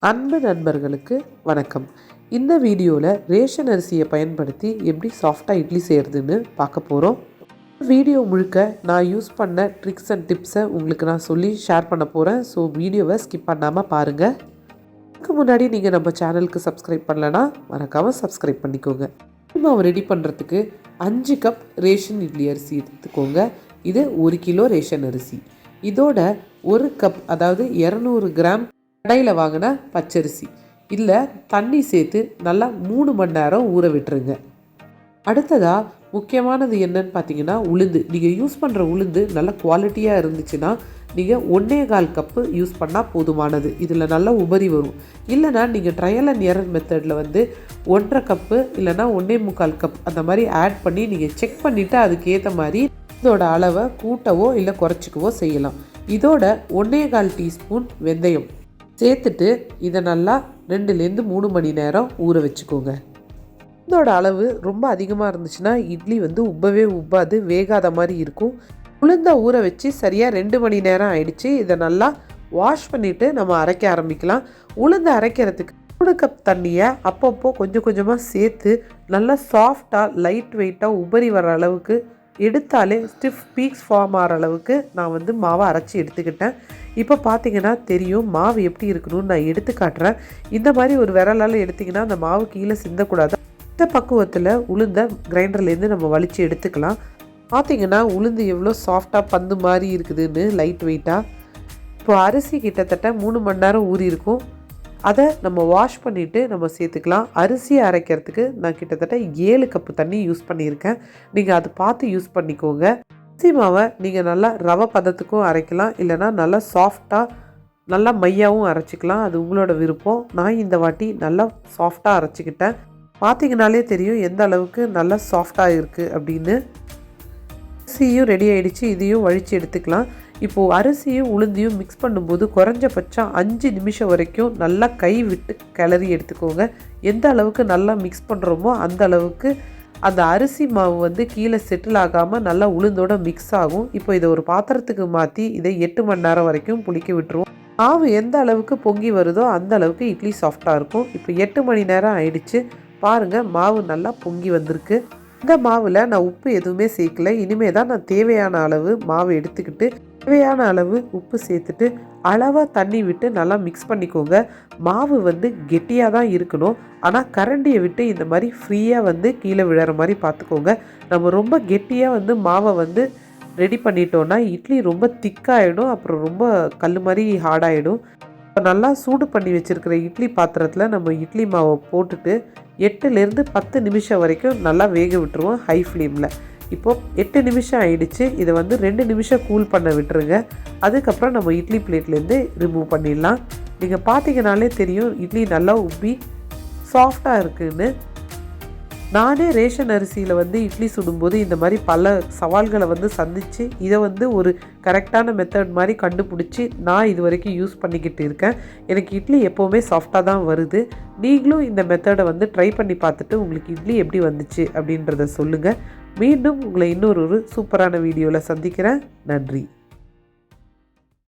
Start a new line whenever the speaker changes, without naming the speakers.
அன்பு நண்பர்களுக்கு வணக்கம். இந்த வீடியோவில் ரேஷன் அரிசியை பயன்படுத்தி எப்படி சாஃப்டாக இட்லி செய்கிறதுன்னு பார்க்க போகிறோம். வீடியோ முழுக்க நான் யூஸ் பண்ண ட்ரிக்ஸ் அண்ட் டிப்ஸை உங்களுக்கு நான் சொல்லி ஷேர் பண்ண போகிறேன். ஸோ வீடியோவை ஸ்கிப் பண்ணாமல் பாருங்கள். அதுக்கு முன்னாடி நீங்கள் நம்ம சேனலுக்கு சப்ஸ்கிரைப் பண்ணலைன்னா மறக்காமல் சப்ஸ்கிரைப் பண்ணிக்கோங்க. மாவு ரெடி பண்ணுறதுக்கு 5 கப் ரேஷன் இட்லி அரிசி எடுத்துக்கோங்க. இது 1 கிலோ ரேஷன் அரிசி. இதோட 1 கப் அதாவது 200 கிராம் கடையில் வாங்கின பச்சரிசி இல்லை தண்ணி சேர்த்து நல்லா 3 மணி நேரம் ஊற விட்டுருங்க. அடுத்ததாக முக்கியமானது என்னன்னு பார்த்தீங்கன்னா உளுந்து. நீங்கள் யூஸ் பண்ணுற உளுந்து நல்ல குவாலிட்டியாக இருந்துச்சுன்னா நீங்கள் 1.25 கப்பு யூஸ் பண்ணால் போதுமானது. இதில் நல்லா உபரி வரும். இல்லைனா நீங்கள் ட்ரையல் அண்ட் எரர் மெத்தடில் 1.5 கப்பு இல்லைனா 1.25 கப் அந்த மாதிரி ஆட் பண்ணி நீங்கள் செக் பண்ணிவிட்டு அதுக்கேற்ற மாதிரி இதோட அளவை கூட்டவோ இல்லை குறைச்சிக்கவோ செய்யலாம். இதோட 1.25 டீஸ்பூன் வெந்தயம் சேர்த்துட்டு இதை நல்லா 2லேருந்து 3 மணி நேரம் ஊற வச்சுக்கோங்க. இதோட அளவு ரொம்ப அதிகமாக இருந்துச்சுன்னா இட்லி உப்பவே உப்பாது, வேகாத மாதிரி இருக்கும். உளுந்த ஊற வச்சு சரியாக 2 மணி நேரம் ஆயிடுச்சு. இதை நல்லா வாஷ் பண்ணிவிட்டு நம்ம அரைக்க ஆரம்பிக்கலாம். உளுந்து அரைக்கிறதுக்கு 3 கப் தண்ணியை அப்பப்போ கொஞ்சம் கொஞ்சமாக சேர்த்து நல்லா சாஃப்டாக லைட் வெயிட்டாக உபரி வர அளவுக்கு எடுத்தாலே ஸ்டிஃப் பீக்ஸ் ஃபார்ம் ஆகிற அளவுக்கு நான் மாவை அரைச்சி எடுத்துக்கிட்டேன். இப்போ பார்த்தீங்கன்னா தெரியும் மாவு எப்படி இருக்கணும்னு நான் எடுத்து காட்டுறேன். இந்த மாதிரி ஒரு விரலால் எடுத்திங்கன்னா அந்த மாவு கீழே சிந்தக்கூடாது. இந்த பக்குவத்தில் உளுந்த கிரைண்டர்லேருந்து நம்ம வலித்து எடுத்துக்கலாம். பார்த்தீங்கன்னா உளுந்து எவ்வளோ சாஃப்டாக பந்து மாதிரி இருக்குதுன்னு லைட் வெயிட்டாக. இப்போ அரிசி கிட்டத்தட்ட 3 மணி நேரம் ஊறி இருக்கும். அதை நம்ம வாஷ் பண்ணிவிட்டு நம்ம சேர்த்துக்கலாம். அரிசியை அரைக்கிறதுக்கு நான் கிட்டத்தட்ட 7 கப்பு தண்ணி யூஸ் பண்ணியிருக்கேன். நீங்கள் அது பார்த்து யூஸ் பண்ணிக்கோங்க. அரிசி மாவை நீங்கள் நல்லா ரவை பதத்துக்கும் அரைக்கலாம், இல்லைனா நல்லா சாஃப்டாக நல்லா மையாவும் அரைச்சிக்கலாம். அது உங்களோட விருப்பம். நான் இந்த வாட்டி நல்லா சாஃப்டாக அரைச்சிக்கிட்டேன். பார்த்தீங்கனாலே தெரியும் எந்த அளவுக்கு நல்லா சாஃப்டாக இருக்குது அப்படின்னு. அரிசியும் ரெடி ஆகிடுச்சு. இதையும் வழித்து எடுத்துக்கலாம். இப்போது அரிசியும் உளுந்தையும் மிக்ஸ் பண்ணும்போது குறைஞ்சபட்சம் 5 நிமிஷம் வரைக்கும் நல்லா கை விட்டு கிளறி எடுத்துக்கோங்க. எந்த அளவுக்கு நல்லா மிக்ஸ் பண்ணுறோமோ அந்த அளவுக்கு அந்த அரிசி மாவு கீழே செட்டில் ஆகாமல் நல்லா உளுந்தோட மிக்ஸ் ஆகும். இப்போ இதை ஒரு பாத்திரத்துக்கு மாற்றி இதை 8 மணி நேரம் வரைக்கும் புளிக்க விட்டுருவோம். மாவு எந்த அளவுக்கு பொங்கி வருதோ அந்த அளவுக்கு இட்லி சாஃப்டாக இருக்கும். இப்போ 8 மணி நேரம் ஆயிடுச்சு. பாருங்கள், மாவு நல்லா பொங்கி வந்திருக்கு. இந்த மாவில் நான் உப்பு எதுவுமே சேர்க்கல. இனிமேல் தான் நான் தேவையான அளவு மாவு எடுத்துக்கிட்டு தேவையான அளவு உப்பு சேர்த்துட்டு அளவாக தண்ணி விட்டு நல்லா மிக்ஸ் பண்ணிக்கோங்க. மாவு கெட்டியாக தான் இருக்கணும். ஆனால் கரண்டியை விட்டு இந்த மாதிரி ஃப்ரீயாக கீழே விழுற மாதிரி பார்த்துக்கோங்க. நம்ம ரொம்ப கெட்டியாக மாவை ரெடி பண்ணிட்டோன்னா இட்லி ரொம்ப திக்காகிடும். அப்புறம் ரொம்ப கல் மாதிரி ஹார்டாகிடும். இப்போ நல்லா சூடு பண்ணி வச்சுருக்கிற இட்லி பாத்திரத்தில் நம்ம இட்லி மாவை போட்டுட்டு 8லேருந்து 10 நிமிஷம் வரைக்கும் நல்லா வேக விட்டுருவோம் ஹை ஃப்ளேமில். இப்போது 8 நிமிஷம் ஆயிடுச்சு. இதை 2 நிமிஷம் கூல் பண்ண விட்டுருங்க. அதுக்கப்புறம் நம்ம இட்லி பிளேட்லேருந்து ரிமூவ் பண்ணிடலாம். நீங்கள் பார்த்தீங்கனாலே தெரியும் இட்லி நல்லா உப்பி சாஃப்டாக இருக்குதுன்னு. நானே ரேஷன் அரிசியில் இட்லி சுடும்போது இந்த மாதிரி பல சவால்களை சந்தித்து இதை ஒரு கரெக்டான மெத்தட் மாதிரி கண்டுபிடிச்சி நான் இது வரைக்கும் யூஸ் பண்ணிக்கிட்டு இருக்கேன். எனக்கு இட்லி எப்போவுமே சாஃப்டாக தான் வருது. நீங்களும் இந்த மெத்தடை ட்ரை பண்ணி பார்த்துட்டு உங்களுக்கு இட்லி எப்படி வந்துச்சு அப்படின்றத சொல்லுங்கள். மீண்டும் உங்களை இன்னொரு சூப்பரான வீடியோவில் சந்திக்கிறேன். நன்றி.